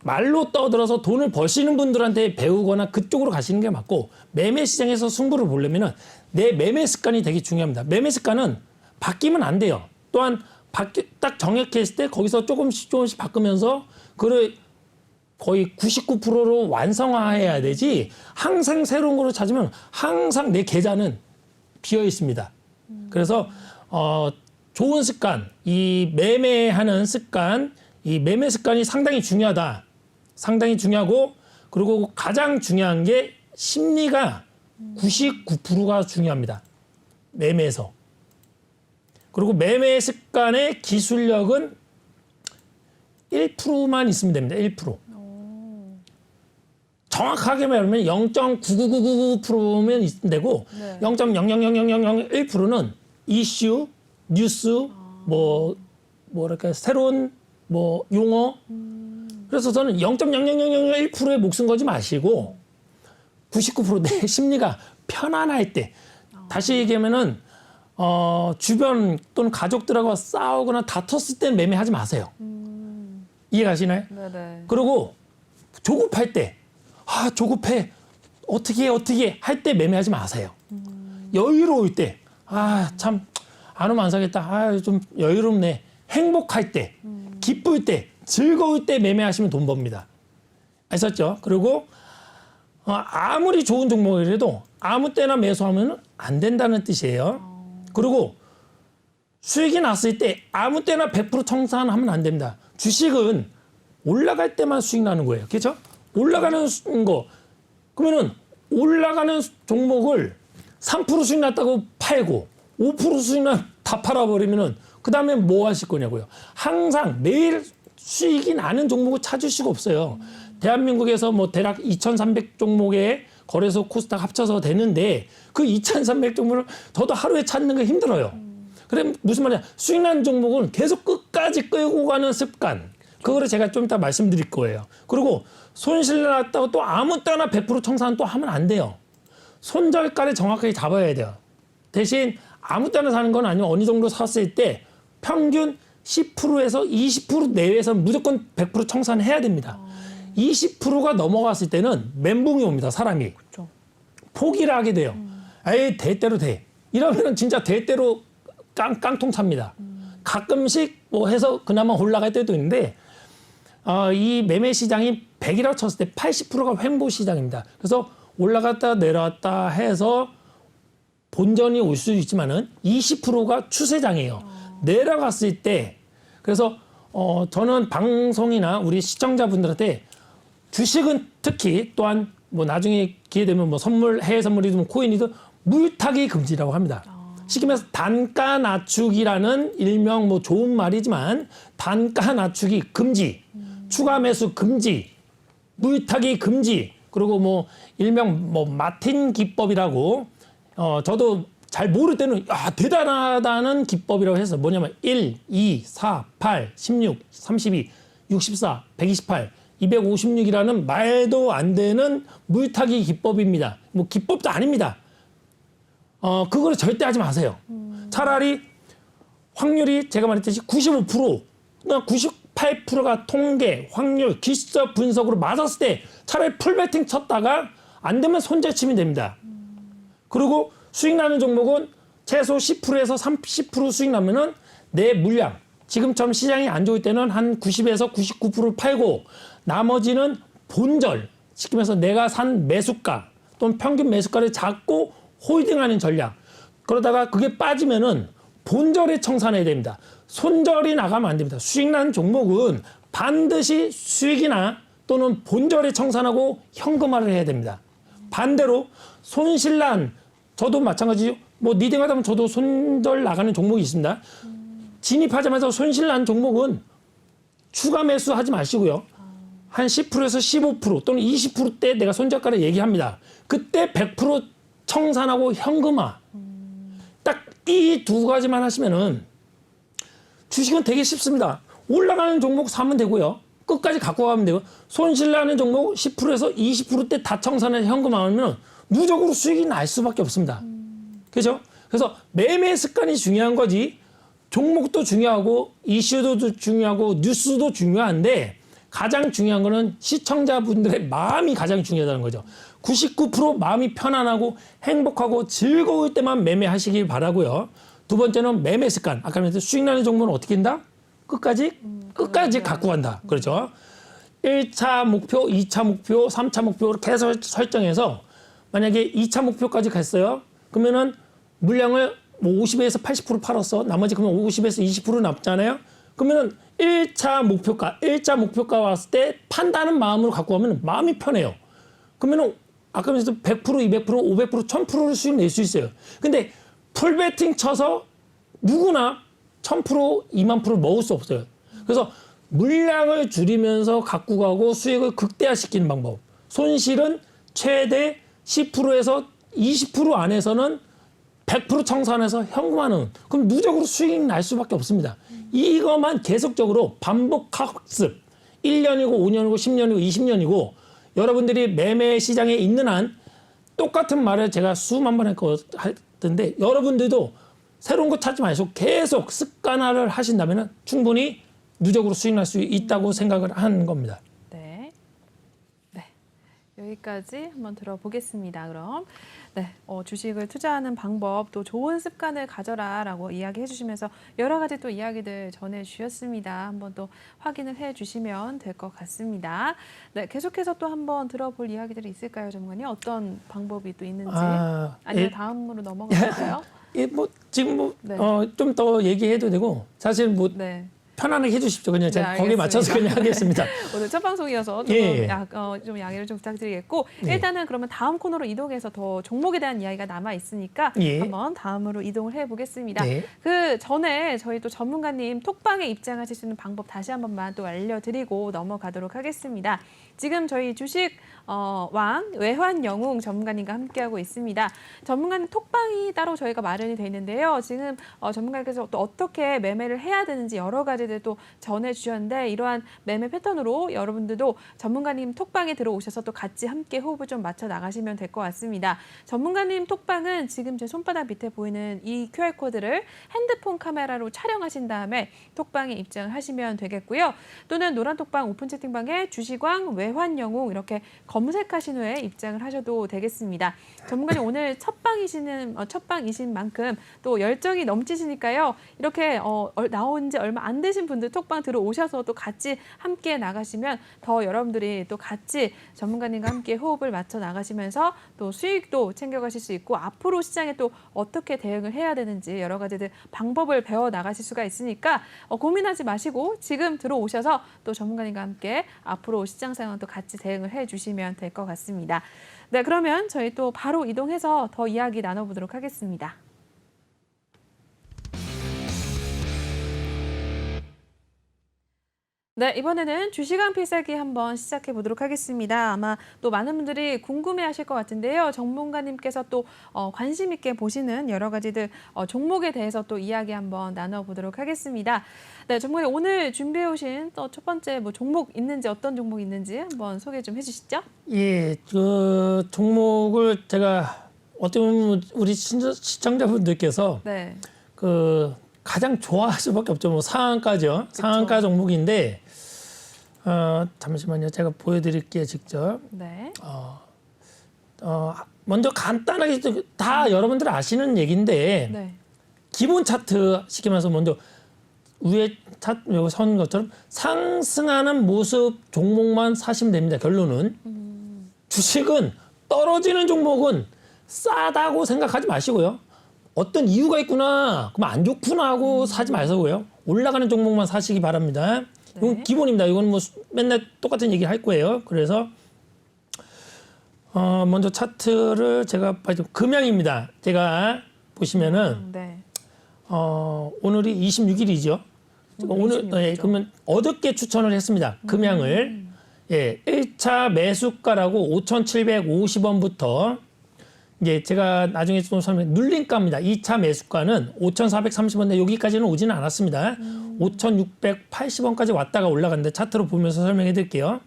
말로 떠들어서 돈을 버시는 분들한테 배우거나 그쪽으로 가시는 게 맞고 매매 시장에서 승부를 보려면은 내 매매 습관이 되게 중요합니다. 매매 습관은 바뀌면 안 돼요. 또한 딱 정확했을 때 거기서 조금씩 바꾸면서 그걸 거의 99%로 완성화해야 되지 항상 새로운 거를 찾으면 항상 내 계좌는 비어 있습니다. 그래서 좋은 습관, 이 매매하는 습관, 이 매매 습관이 상당히 중요하다. 상당히 중요하고 그리고 가장 중요한 게 심리가 99%가 중요합니다. 매매에서. 그리고 매매 습관의 기술력은 1%만 있으면 됩니다. 1%. 정확하게 말하면 0.99999%면 있으면 되고
네.
0.0000001%는 이슈, 뉴스, 뭐랄까 새로운 뭐 용어. 그래서 저는 0.00001%에 목숨 걸지 마시고 99%내 심리가 편안할 때 다시 얘기하면은 주변 또는 가족들하고 싸우거나 다퉜을 때 매매하지 마세요. 이해가시나요?
네네.
그리고 조급할 때, 조급해. 어떻게 할 때 매매하지 마세요. 여유로울 때, 참, 안 오면 안 사겠다. 좀 여유롭네. 행복할 때, 기쁠 때, 즐거울 때 매매하시면 돈 법니다. 아셨죠? 그리고 아무리 좋은 종목이라도 아무 때나 매수하면 안 된다는 뜻이에요. 그리고 수익이 났을 때 아무 때나 100% 청산하면 안 됩니다. 주식은 올라갈 때만 수익 나는 거예요. 그렇죠? 올라가는 거. 그러면은 올라가는 종목을 3% 수익 났다고 팔고 5% 수익 다 팔아버리면은 그 다음에 뭐 하실 거냐고요. 항상 매일 수익이 나는 종목을 찾을 수가 없어요. 대한민국에서 뭐 대략 2,300 종목의 거래소 코스닥 합쳐서 되는데 그 2,300 종목을 저도 하루에 찾는 게 힘들어요. 그래 무슨 말이야. 수익 나는 종목은 계속 끝까지 끌고 가는 습관. 그거를 제가 좀 이따 말씀드릴 거예요. 그리고 손실 났다고 또 아무 때나 100% 청산 또 하면 안 돼요. 손절가를 정확하게 잡아야 돼요. 대신 아무 때나 사는 건 아니고 어느 정도 샀을 때 평균 10%에서 20% 내외에서 무조건 100% 청산해야 됩니다. 20%가 넘어갔을 때는 멘붕이 옵니다. 사람이.
그렇죠.
포기를 하게 돼요. 에이 대대로 돼. 이러면 진짜 대대로 깡통 찹니다. 가끔씩 뭐 해서 그나마 올라갈 때도 있는데 이 매매 시장이 100이라고 쳤을 때 80%가 횡보 시장입니다. 그래서 올라갔다 내려왔다 해서 본전이 올 수도 있지만은 20%가 추세장이에요. 내려갔을 때 그래서 저는 방송이나 우리 시청자분들한테 주식은 특히 또한 뭐 나중에 기회 되면 뭐 선물 해외 선물이든 뭐 코인이든 물타기 금지라고 합니다. 쉽게 말해서 단가 낮추기라는 일명 뭐 좋은 말이지만 단가 낮추기 금지, 추가 매수 금지, 물타기 금지, 그리고 뭐 일명 뭐 마틴 기법이라고 저도 잘 모를 때는 대단하다는 기법이라고 해서 뭐냐면 1, 2, 4, 8, 16, 32, 64, 128, 256이라는 말도 안 되는 물타기 기법입니다. 뭐 기법도 아닙니다. 그거를 절대 하지 마세요. 차라리 확률이 제가 말했듯이 95%, 98%가 통계, 확률, 기술적 분석으로 맞았을 때 차라리 풀베팅 쳤다가 안 되면 손절 치면 됩니다. 그리고 수익 나는 종목은 최소 10%에서 30% 수익 나면은 내 물량, 지금처럼 시장이 안 좋을 때는 한 90에서 99% 팔고 나머지는 본절, 쉽게 말해서 내가 산 매수가 또는 평균 매수가를 잡고 홀딩하는 전략. 그러다가 그게 빠지면은 본절에 청산해야 됩니다. 손절이 나가면 안 됩니다. 수익 난 종목은 반드시 수익이나 또는 본절에 청산하고 현금화를 해야 됩니다. 반대로 손실난, 저도 마찬가지죠. 뭐 리딩하다 보면 저도 손절 나가는 종목이 있습니다. 진입하자마자 손실난 종목은 추가 매수하지 마시고요. 한 10%에서 15% 또는 20%대 내가 손절가를 얘기합니다. 그때 100% 청산하고 현금화. 딱 이 두 가지만 하시면은 주식은 되게 쉽습니다. 올라가는 종목 사면 되고요. 끝까지 갖고 가면 되고 손실나는 종목 10%에서 20%대 다 청산해서 현금화하면 무조건 수익이 날 수밖에 없습니다. 그렇죠? 그래서 매매 습관이 중요한 거지 종목도 중요하고 이슈도 중요하고 뉴스도 중요한데 가장 중요한 거는 시청자분들의 마음이 가장 중요하다는 거죠. 99% 마음이 편안하고 행복하고 즐거울 때만 매매하시길 바라고요. 두 번째는 매매 습관. 아까 말했듯이 수익 나는 종목은 어떻게 한다? 끝까지 갖고 간다. 그렇죠? 1차 목표, 2차 목표, 3차 목표를 계속 설정해서 만약에 2차 목표까지 갔어요. 그러면은 물량을 뭐 50에서 80% 팔았어. 나머지 그러면 50에서 20% 남잖아요. 그러면은 1차 목표가 왔을 때 판다는 마음으로 갖고 가면 마음이 편해요. 그러면은 아까 말했듯이 100%, 200%, 500%, 1000%를 수익 낼 수 있어요. 근데 풀베팅 쳐서 누구나 1000%, 2만%를 먹을 수 없어요. 그래서 물량을 줄이면서 갖고 가고 수익을 극대화시키는 방법. 손실은 최대 10%에서 20% 안에서는 100% 청산해서 현금화는 그럼 누적으로 수익이 날 수밖에 없습니다. 이것만 계속적으로 반복 학습 1년이고 5년이고 10년이고 20년이고 여러분들이 매매 시장에 있는 한 똑같은 말을 제가 수만 번 했던데 여러분들도 새로운 거 찾지 마시고 계속 습관화를 하신다면 충분히 누적으로 수익 날 수 있다고 생각을 하는 겁니다.
네. 네. 여기까지 한번 들어보겠습니다. 그럼 네, 주식을 투자하는 방법 또 좋은 습관을 가져라라고 이야기해 주시면서 여러 가지 또 이야기들 전해 주셨습니다. 한번 또 확인을 해 주시면 될 것 같습니다. 네, 계속해서 또 한번 들어볼 이야기들이 있을까요, 전문가님? 어떤 방법이 또 있는지 아니면 다음으로 넘어갈까요?
예, 뭐 지금 뭐
네.
좀 더 얘기해도 되고 사실 뭐
네.
편안하게 해주십시오. 그냥 제가
네,
거기에 맞춰서 그냥 하겠습니다.
오늘 첫 방송이어서 좀 양해를 좀 부탁드리겠고 일단은 그러면 다음 코너로 이동해서 더 종목에 대한 이야기가 남아 있으니까 한번 다음으로 이동을 해보겠습니다. 그 전에 저희 또 전문가님 톡방에 입장하실 수 있는 방법 다시 한 번만 또 알려드리고 넘어가도록 하겠습니다. 지금 저희 주식 왕 외환영웅 전문가님과 함께하고 있습니다. 전문가님 톡방이 따로 저희가 마련이 돼 있는데요. 지금 전문가님께서 또 어떻게 매매를 해야 되는지 여러 가지들 또 전해주셨는데 이러한 매매 패턴으로 여러분들도 전문가님 톡방에 들어오셔서 또 같이 함께 호흡을 좀 맞춰 나가시면 될 것 같습니다. 전문가님 톡방은 지금 제 손바닥 밑에 보이는 이 QR코드를 핸드폰 카메라로 촬영하신 다음에 톡방에 입장을 하시면 되겠고요. 또는 노란 톡방 오픈 채팅방에 주식왕 외환영웅 이렇게 검색하신 후에 입장을 하셔도 되겠습니다. 전문가님 오늘 첫 방이신 만큼 또 열정이 넘치시니까요. 이렇게 나온 지 얼마 안 되신 분들 톡방 들어오셔서 또 같이 함께 나가시면 더 여러분들이 또 같이 전문가님과 함께 호흡을 맞춰 나가시면서 또 수익도 챙겨가실 수 있고 앞으로 시장에 또 어떻게 대응을 해야 되는지 여러 가지들 방법을 배워 나가실 수가 있으니까 고민하지 마시고 지금 들어오셔서 또 전문가님과 함께 앞으로 시장 상황 또 같이 대응을 해주시면 될 것 같습니다. 네, 그러면 저희 또 바로 이동해서 더 이야기 나눠보도록 하겠습니다. 네, 이번에는 주식왕 필살기 한번 시작해 보도록 하겠습니다. 아마 또 많은 분들이 궁금해하실 것 같은데요. 전문가님께서 또 관심 있게 보시는 여러 가지들 종목에 대해서 또 이야기 한번 나눠보도록 하겠습니다. 네, 전문가님 오늘 준비해 오신 또 첫 번째 뭐 종목 있는지 어떤 종목 있는지 한번 소개 좀 해주시죠.
예, 그 종목을 제가 어떻게 보면 우리 시청자분들께서 그 가장 좋아할 수밖에 없죠. 뭐 상한가죠. 그쵸. 상한가 종목인데 잠시만요. 제가 보여드릴게요. 직접.
네.
먼저 간단하게 다 여러분들 아시는 얘기인데 기본 차트 시키면서 먼저 위에 차트 선 것처럼 상승하는 모습 종목만 사시면 됩니다. 결론은 주식은 떨어지는 종목은 싸다고 생각하지 마시고요. 어떤 이유가 있구나, 그럼 안 좋구나 하고 사지 마시고요. 올라가는 종목만 사시기 바랍니다. 이건 기본입니다. 이건 뭐 맨날 똑같은 얘기 할 거예요. 그래서 먼저 차트를 제가 금양입니다. 제가 보시면은 오늘이 26일이죠. 오늘 그러면 어저께 추천을 했습니다. 금양을 1차 매수가라고 5,750원부터 이제 제가 나중에 좀 설명 눌림가입니다. 2차 매수가는 5,430원인데 여기까지는 오지는 않았습니다. 5,680원까지 왔다가 올라갔는데 차트로 보면서 설명해 드릴게요.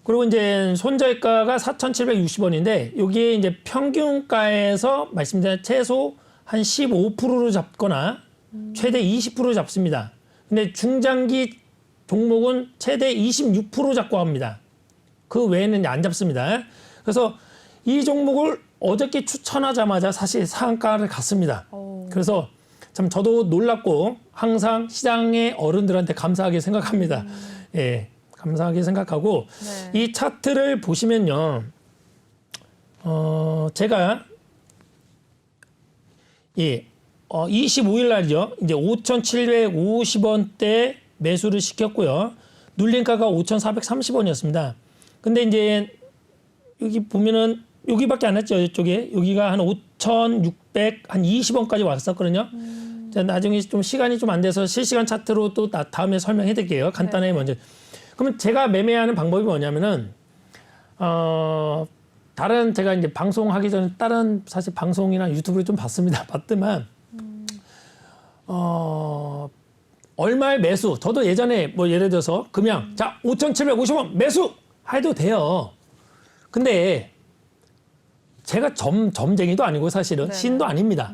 그리고 이제 손절가가 4,760원인데 여기에 이제 평균가에서 말씀드린 최소 한 15%로 잡거나 최대 20% 잡습니다. 근데 중장기 종목은 최대 26% 잡고 합니다. 그 외에는 안 잡습니다. 그래서 이 종목을 어저께 추천하자마자 사실 상한가를 갔습니다. 그래서 참 저도 놀랍고 항상 시장의 어른들한테 감사하게 생각합니다. 예, 감사하게 생각하고 이 차트를 보시면요, 제가 25일 날이죠. 이제 5,750원대 매수를 시켰고요. 눌림가가 5,430원이었습니다. 근데 이제 여기 보면은 여기밖에 안 했죠. 이쪽에 여기가 한 5,620원까지 왔었거든요. 자, 나중에 좀 시간이 좀 안 돼서 실시간 차트로 또 다음에 설명해 드릴게요. 간단하게
네.
먼저. 그러면 제가 매매하는 방법이 뭐냐면은 다른 제가 이제 방송하기 전에 다른 사실 방송이나 유튜브를 좀 봤습니다. 봤더만 얼마의 매수. 저도 예전에 뭐 예를 들어서 금양 자 5,750원 매수 해도 돼요. 근데 제가 점쟁이도 아니고 사실은
네네.
신도 아닙니다.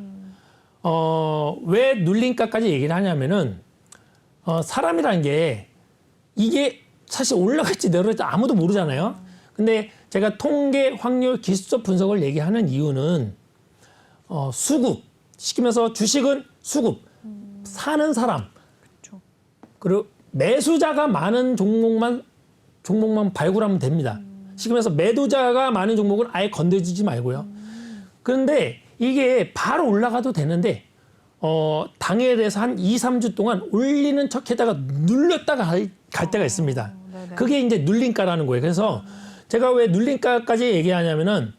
왜 눌림가까지 얘기를 하냐면은 사람이라는 게 이게 사실 올라갈지 내려갈지 아무도 모르잖아요. 근데 제가 통계, 확률, 기술적 분석을 얘기하는 이유는 수급, 시키면서 주식은 수급, 사는 사람,
그렇죠.
그리고 매수자가 많은 종목만 발굴하면 됩니다. 시키면서 매도자가 많은 종목은 아예 건드리지 말고요. 그런데 이게 바로 올라가도 되는데 당일에서 한 2, 3주 동안 올리는 척에다가 눌렸다가 갈 때가 있습니다.
네네.
그게 이제 눌림가라는 거예요. 그래서 제가 왜 눌림가까지 얘기하냐면은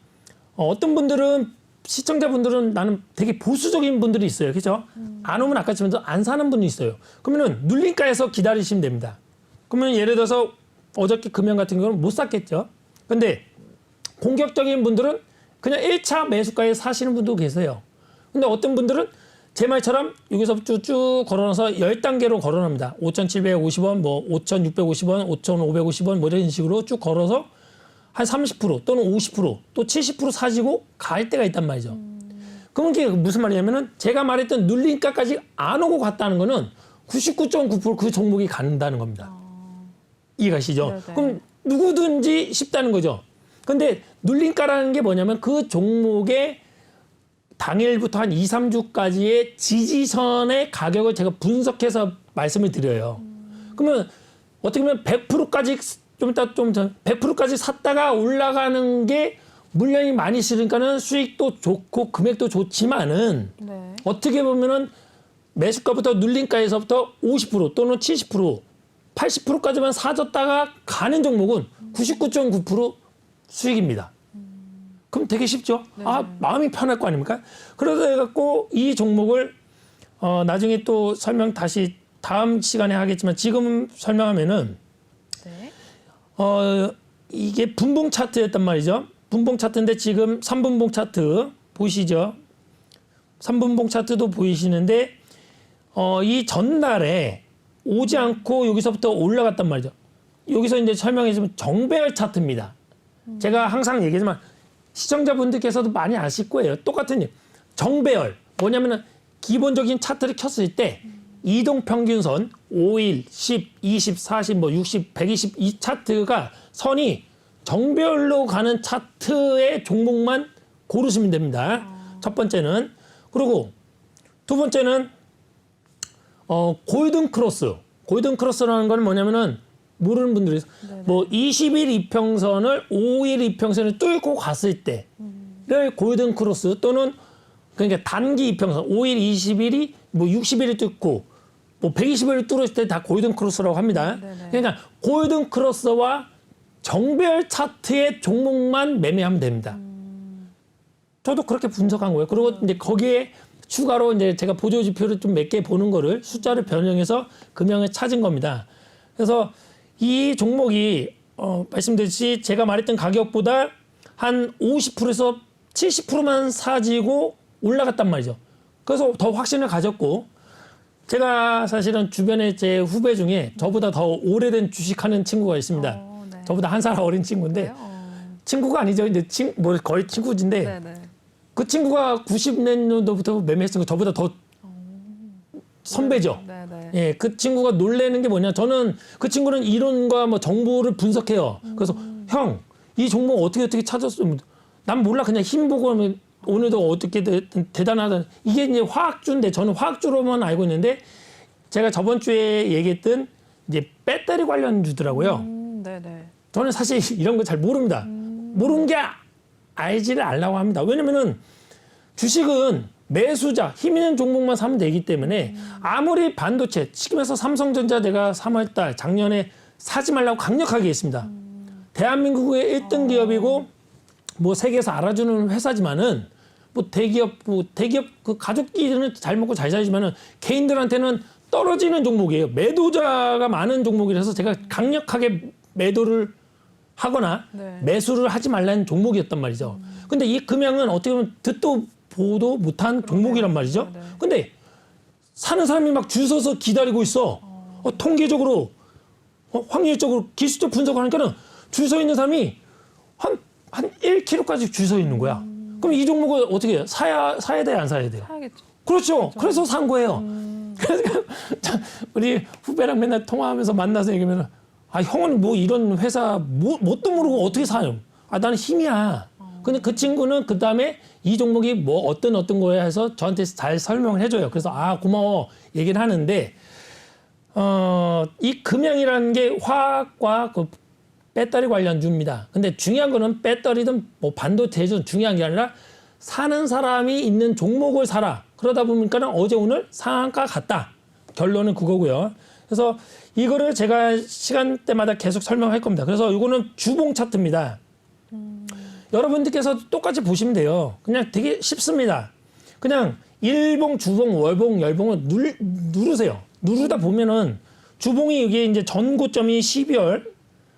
어떤 분들은 시청자분들은 나는 되게 보수적인 분들이 있어요. 그죠? 안 오면 아깝지만 안 사는 분이 있어요. 그러면은 눌림가에서 기다리시면 됩니다. 그러면 예를 들어서 어저께 금연 같은 경우는 못 샀겠죠. 근데 공격적인 분들은 그냥 1차 매수가에 사시는 분도 계세요. 근데 어떤 분들은 제 말처럼 여기서 쭉 걸어놔서 10단계로 걸어놓습니다. 5,750원, 뭐 5,650원, 5,550원 뭐 이런 식으로 쭉 걸어서 한 30% 또는 50% 또 70% 사지고 갈 때가 있단 말이죠. 그러면 이게 무슨 말이냐면은 제가 말했던 눌림가까지 안 오고 갔다는 거는 99.9% 그 종목이 간다는 겁니다. 이해가시죠?
네네.
그럼 누구든지 쉽다는 거죠. 근데 눌림가라는 게 뭐냐면 그 종목의 당일부터 한 2, 3주까지의 지지선의 가격을 제가 분석해서 말씀을 드려요. 그러면 어떻게 보면 100%까지 좀 이따 좀 100%까지 샀다가 올라가는 게 물량이 많이 실으니까는 수익도 좋고 금액도 좋지만은
네.
어떻게 보면은 매수가부터 눌림가에서부터 50% 또는 70% 80%까지만 사줬다가 가는 종목은 99.9% 수익입니다. 그럼 되게 쉽죠?
네.
아, 마음이 편할 거 아닙니까? 그러다 해갖고 이 종목을 나중에 또 설명 다시 다음 시간에 하겠지만 지금 설명하면은
네.
이게 분봉 차트였단 말이죠. 분봉 차트인데 지금 3분봉 차트 보시죠. 3분봉 차트도 보이시는데 이 전날에 오지 않고 여기서부터 올라갔단 말이죠. 여기서 이제 설명해주면 정배열 차트입니다. 제가 항상 얘기하지만 시청자분들께서도 많이 아실 거예요. 똑같은 일. 정배열. 뭐냐면은 기본적인 차트를 켰을 때 이동평균선 5일, 10, 20, 40, 뭐 60, 120 이 차트가 선이 정배열로 가는 차트의 종목만 고르시면 됩니다. 첫 번째는. 그리고 두 번째는 골든 크로스. 골든 크로스라는 건 뭐냐면은 모르는 분들이 뭐 20일 이평선을 5일 이평선을 뚫고 갔을 때를 골든 크로스 또는 그러니까 단기 이평선 5일, 20일이 뭐 60일을 뚫고 뭐 120일을 뚫었을 때 다 골든 크로스라고 합니다.
네네.
그러니까 골든 크로스와 정배열 차트의 종목만 매매하면 됩니다. 저도 그렇게 분석한 거예요. 그리고 이제 거기에 추가로 이제 제가 보조 지표를 좀 몇 개 보는 거를 숫자를 변형해서 금형을 찾은 겁니다. 그래서 이 종목이 말씀드렸듯이 제가 말했던 가격보다 한 50%에서 70%만 사지고 올라갔단 말이죠. 그래서 더 확신을 가졌고 제가 사실은 주변에 제 후배 중에 저보다 더 오래된 주식하는 친구가 있습니다.
네.
저보다 한 살 어린 친구인데
그래요?
친구가 아니죠. 이제 뭐 거의 친구인데
네네.
그 친구가 90년도부터 매매했으니까 저보다 더 선배죠.
네네.
예, 그 친구가 놀래는 게 뭐냐. 저는 그 친구는 이론과 뭐 정보를 분석해요. 그래서 형, 이 종목 어떻게 찾았어? 난 몰라. 그냥 힘 보고 하면 오늘도 어떻게 대단하다. 이게 이제 화학주인데 저는 화학주로만 알고 있는데 제가 저번 주에 얘기했던 이제 배터리 관련주더라고요.
네네.
저는 사실 이런 거 잘 모릅니다. 모르는 게 알지를 않으려고 합니다. 왜냐면은 주식은 매수자, 힘 있는 종목만 사면 되기 때문에 아무리 반도체, 지금에서 삼성전자 내가 3월달 작년에 사지 말라고 강력하게 했습니다. 대한민국의 1등 기업이고 뭐 세계에서 알아주는 회사지만은 뭐 대기업 그 가족끼리는 잘 먹고 잘 살지만은 개인들한테는 떨어지는 종목이에요. 매도자가 많은 종목이라서 제가 강력하게 매도를 하거나
네.
매수를 하지 말라는 종목이었단 말이죠. 근데 이 금양은 어떻게 보면 듣도 보도 못한 종목이란 말이죠.
네.
근데 사는 사람이 막 줄 서서 기다리고 있어. 통계적으로 확률적으로 기술적 분석하니까는 줄 서 있는 사람이 한 1km까지 줄 서 있는 거야. 그럼 이 종목을 어떻게 해요? 사야 돼요, 안 사야 돼요?
사야겠죠.
그렇죠. 그래서 산 거예요. 그래서 우리 후배랑 맨날 통화하면서 만나서 얘기하면 아, 형은 뭐 이런 회사 뭣도 모르고 어떻게 사요? 아, 나는 힘이야. 근데 그 친구는 그 다음에 이 종목이 뭐 어떤 거야 해서 저한테 잘 설명을 해줘요. 그래서 아, 고마워 얘기를 하는데 이 금양이라는 게 화학과 그 배터리 관련주입니다. 근데 중요한 거는 배터리든 뭐 반도체든 중요한 게 아니라 사는 사람이 있는 종목을 사라. 그러다 보니까는 어제 오늘 상한가 갔다. 결론은 그거고요. 그래서 이거를 제가 시간대마다 계속 설명할 겁니다. 그래서 이거는 주봉 차트입니다. 여러분들께서 똑같이 보시면 돼요. 그냥 되게 쉽습니다. 그냥 일봉, 주봉, 월봉, 열봉을 누르세요. 누르다 보면은 주봉이 이게 이제 전 고점이 12월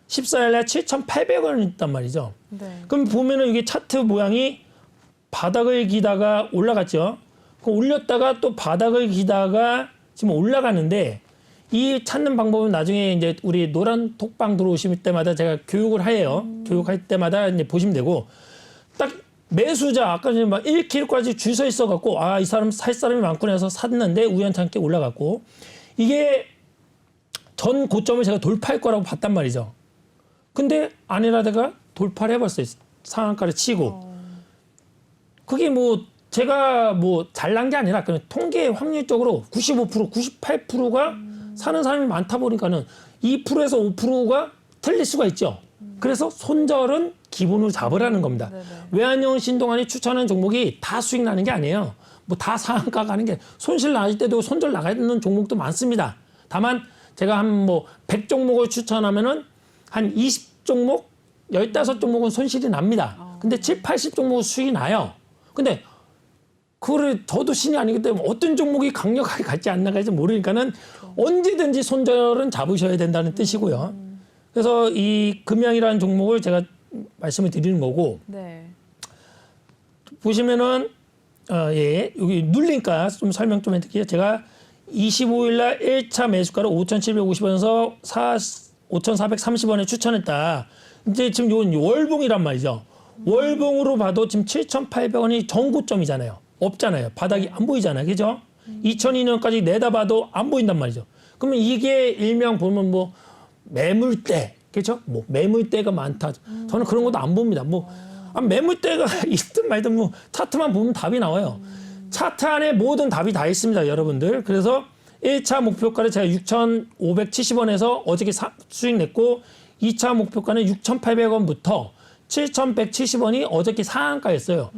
14일 날 7,800원 있단 말이죠.
네.
그럼 보면은 이게 차트 모양이 바닥을 기다가 올라갔죠. 그 올렸다가 또 바닥을 기다가 지금 올라가는데 이 찾는 방법은 나중에 이제 우리 노란 톡방 들어오실 때마다 제가 교육을 해요. 교육할 때마다 이제 보시면 되고 딱 매수자 아까 전에 막 1km까지 줄 서 있어 갖고 아, 이 사람 살 사람이 많구나 해서 샀는데 우연찮게 올라갔고 이게 전 고점을 제가 돌파할 거라고 봤단 말이죠. 근데 아니라다가 돌파를 해버렸어요. 상한가를 치고. 그게 뭐 제가 뭐 잘난 게 아니라 그냥 통계 확률적으로 95%, 98%가 사는 사람이 많다 보니까는 2%에서 5%가 틀릴 수가 있죠. 그래서 손절은 기본으로 잡으라는 겁니다. 외환여운 신동환이 추천하는 종목이 다 수익 나는 게 아니에요. 뭐 다 상한가 가는 게 손실 나실 때도 손절 나가는 종목도 많습니다. 다만 제가 한 뭐 100종목을 추천하면은 한 20종목, 15종목은 손실이 납니다. 근데 7, 80종목은 수익이 나요. 근데 그거를 저도 신이 아니기 때문에 어떤 종목이 강력하게 갈지 안 나갈지 모르니까는 언제든지 손절은 잡으셔야 된다는 뜻이고요. 그래서 이 금양이라는 종목을 제가 말씀을 드리는 거고
네.
보시면은 예, 여기 눌리니까 좀 설명 좀 해드릴게요. 제가 25일 날 1차 매수가를 5,750원에서 5,430원에 추천했다. 이제 지금 이건 월봉이란 말이죠. 월봉으로 봐도 지금 7,800원이 전고점이잖아요. 없잖아요. 바닥이 안 보이잖아요. 그죠? 2002년까지 내다봐도 안 보인단 말이죠. 그러면 이게 일명 보면 뭐 매물대, 그죠? 뭐 매물대가 많다. 저는 그런 것도 안 봅니다. 뭐 매물대가 있든 말든 뭐 차트만 보면 답이 나와요. 차트 안에 모든 답이 다 있습니다, 여러분들. 그래서 1차 목표가를 제가 6,570원에서 어저께 수익 냈고 2차 목표가는 6,800원부터 7,170원이 어저께 상한가였어요.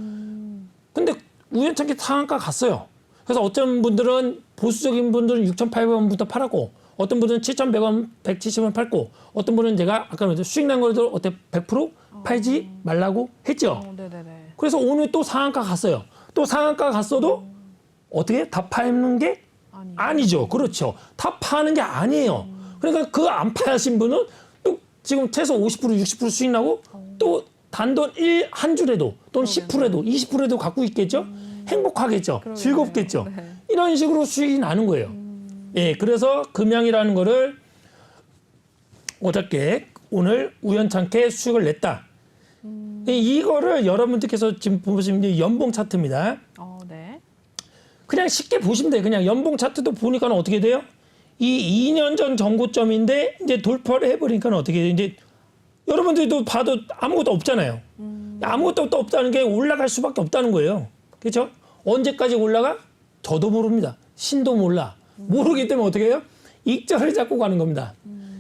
근데 우연찮게 상한가 갔어요. 그래서 어떤 분들은 보수적인 분들은 6,800원부터 팔았고 어떤 분들은 7,100원, 170원 팔고 어떤 분은 제가 아까 말했죠. 수익 난 거를 어때 100% 팔지 말라고 했죠.
네네네.
그래서 오늘 또 상한가 갔어요. 또 상한가 갔어도 어떻게 다 파는 게 아니죠. 그렇죠. 다 파는 게 아니에요. 그러니까 그 안 파신 분은 또 지금 최소 50%, 60% 수익 나고 또 단돈 한 줄에도 또는 10%에도 20%에도 갖고 있겠죠. 행복하겠죠. 즐겁겠죠.
네.
이런 식으로 수익이 나는 거예요. 예, 그래서 금양이라는 거를 어저께 오늘 우연찮게 수익을 냈다. 이거를 여러분들께서 지금 보시면 연봉 차트입니다.
네.
그냥 쉽게 보시면 돼요. 그냥 연봉 차트도 보니까 어떻게 돼요? 이 2년 전 전고점인데 이제 돌파를 해버리니까 어떻게 돼요? 이제 여러분들도 봐도 아무것도 없잖아요. 아무것도 없다는 게 올라갈 수밖에 없다는 거예요. 그렇죠? 언제까지 올라가? 저도 모릅니다. 신도 몰라. 모르기 때문에 어떻게 해요? 익절을 잡고 가는 겁니다.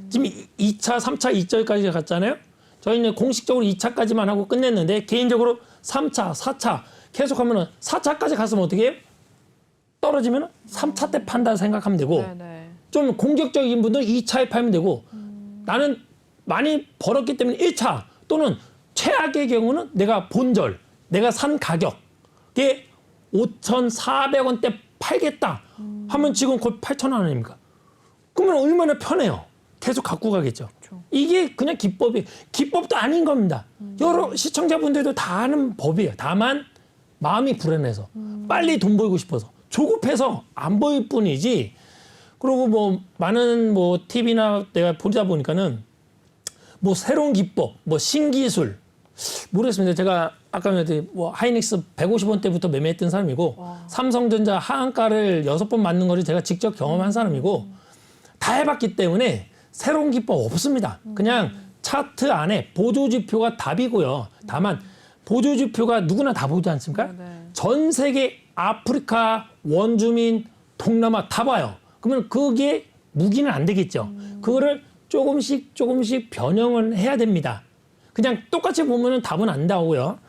지금 2차, 3차 익절까지 갔잖아요. 저희는 공식적으로 2차까지만 하고 끝냈는데 개인적으로 3차, 4차 계속 하면은 4차까지 갔으면 어떻게 해요? 떨어지면 3차 때 판다 생각하면 되고
네네.
좀 공격적인 분들은 2차에 팔면 되고 나는 많이 벌었기 때문에 1차 또는 최악의 경우는 내가 본절, 내가 산 가격 그게 5,400원대 팔겠다 하면 지금 거의 8,000원 아닙니까? 그러면 얼마나 편해요. 계속 갖고 가겠죠.
그렇죠.
이게 그냥 기법도 아닌 겁니다. 여러 시청자분들도 다 아는 법이에요. 다만 마음이 불안해서 빨리 돈 벌고 싶어서 조급해서 안 보일 뿐이지. 그리고 뭐 많은 뭐 TV나 내가 보다 보니까는 뭐 새로운 기법, 뭐 신기술 모르겠습니다. 제가 아까 말했듯이 뭐 하이닉스 150원대부터 매매했던 사람이고 삼성전자 하한가를 6번 맞는 거를 제가 직접 경험한 사람이고 다 해봤기 때문에 새로운 기법 없습니다. 그냥 차트 안에 보조지표가 답이고요. 다만 보조지표가 누구나 다 보지 않습니까?
네.
전 세계 아프리카 원주민 동남아 다 봐요. 그러면 그게 무기는 안 되겠죠. 그거를 조금씩 변형을 해야 됩니다. 그냥 똑같이 보면은 답은 안 나오고요.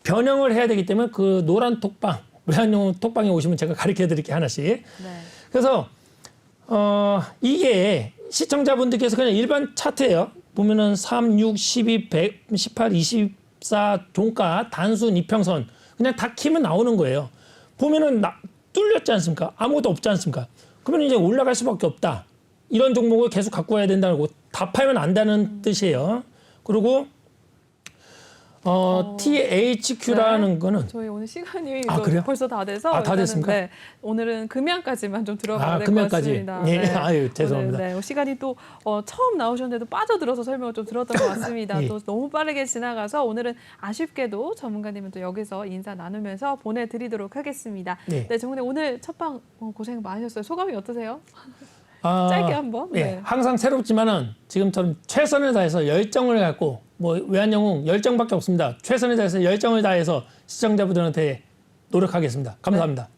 변형을 해야 되기 때문에 그 노란 톡방, 외환용 톡방에 오시면 제가 가르쳐 드릴게요, 하나씩.
네.
그래서 이게 시청자분들께서 그냥 일반 차트예요. 보면은 3, 6, 12, 100, 18, 24 종가 단순 이평선 그냥 다 키면 나오는 거예요. 보면은 뚫렸지 않습니까? 아무것도 없지 않습니까? 그러면 이제 올라갈 수밖에 없다. 이런 종목을 계속 갖고 와야 된다고 다 팔면 안 되는 뜻이에요. 그리고 THQ라는
네.
거는
저희 오늘 시간이
그래요?
벌써 다 돼서
다 됐습니까?
네, 오늘은 금양까지만 좀 들어가야 될 것
금양까지.
같습니다.
예,
네.
아유 죄송합니다.
오늘, 네, 시간이 또 처음 나오셨는데도 빠져들어서 설명을 좀 들었던 것 같습니다.
예.
또 너무 빠르게 지나가서 오늘은 아쉽게도 전문가님은 또 여기서 인사 나누면서 보내드리도록 하겠습니다.
네.
네, 정근님 오늘 첫방 고생 많으셨어요. 소감이 어떠세요? 짧게 한번.
예,
네.
항상 새롭지만은 지금처럼 최선을 다해서 열정을 갖고 뭐 외환영웅 열정밖에 없습니다. 최선을 다해서 열정을 다해서 시청자분들한테 노력하겠습니다. 감사합니다.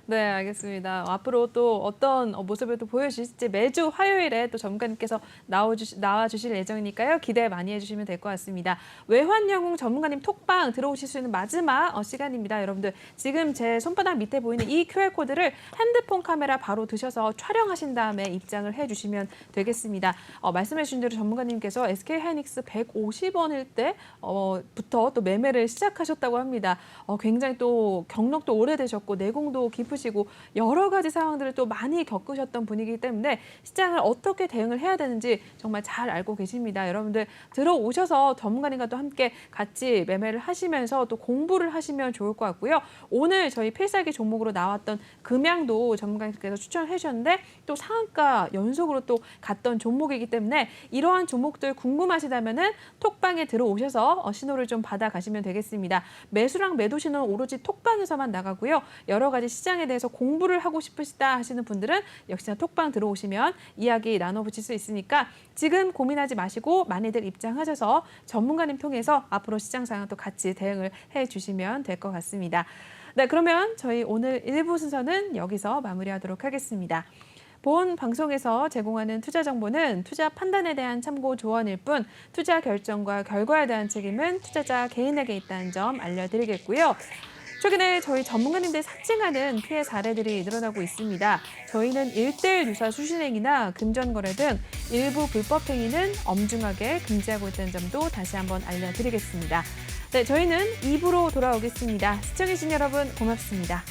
네, 알겠습니다. 앞으로 또 어떤 모습을 또 보여주실지 매주 화요일에 또 전문가님께서 나와주실 예정이니까요. 기대 많이 해주시면 될 것 같습니다. 외환영웅 전문가님 톡방 들어오실 수 있는 마지막 시간입니다. 여러분들 지금 제 손바닥 밑에 보이는 이 QR코드를 핸드폰 카메라 바로 드셔서 촬영하신 다음에 입장을 해주시면 되겠습니다. 말씀해 주신 대로 전문가님께서 SK하이닉스 150원일 때부터 또 매매를 시작하셨다고 합니다. 굉장히 또 경력도 오래되셨고 내공도 깊으시고 여러 가지 상황들을 또 많이 겪으셨던 분이기 때문에 시장을 어떻게 대응을 해야 되는지 정말 잘 알고 계십니다. 여러분들 들어오셔서 전문가님과 또 함께 같이 매매를 하시면서 또 공부를 하시면 좋을 것 같고요. 오늘 저희 필살기 종목으로 나왔던 금양도 전문가님께서 추천해 주셨는데 또 상한가 연속으로 또 갔던 종목이기 때문에 이러한 종목들 궁금하시다면은 톡방에 들어오셔서 신호를 좀 받아 가시면 되겠습니다. 매수랑 매도 신호는 오로지 톡방에서만 나가고요. 여러 가지 시장에 대해서 공부를 하고 싶으시다 하시는 분들은 역시나 톡방 들어오시면 이야기 나눠보실 수 있으니까 지금 고민하지 마시고 많이들 입장하셔서 전문가님 통해서 앞으로 시장 상황 또 같이 대응을 해주시면 될 것 같습니다. 네, 그러면 저희 오늘 1부 순서는 여기서 마무리하도록 하겠습니다. 본 방송에서 제공하는 투자 정보는 투자 판단에 대한 참고 조언일 뿐 투자 결정과 결과에 대한 책임은 투자자 개인에게 있다는 점 알려드리겠고요. 최근에 저희 전문가님들 삭증하는 피해 사례들이 늘어나고 있습니다. 저희는 1:1 유사 수신행위나 금전거래 등 일부 불법 행위는 엄중하게 금지하고 있다는 점도 다시 한번 알려드리겠습니다. 네, 저희는 2부로 돌아오겠습니다. 시청해주신 여러분 고맙습니다.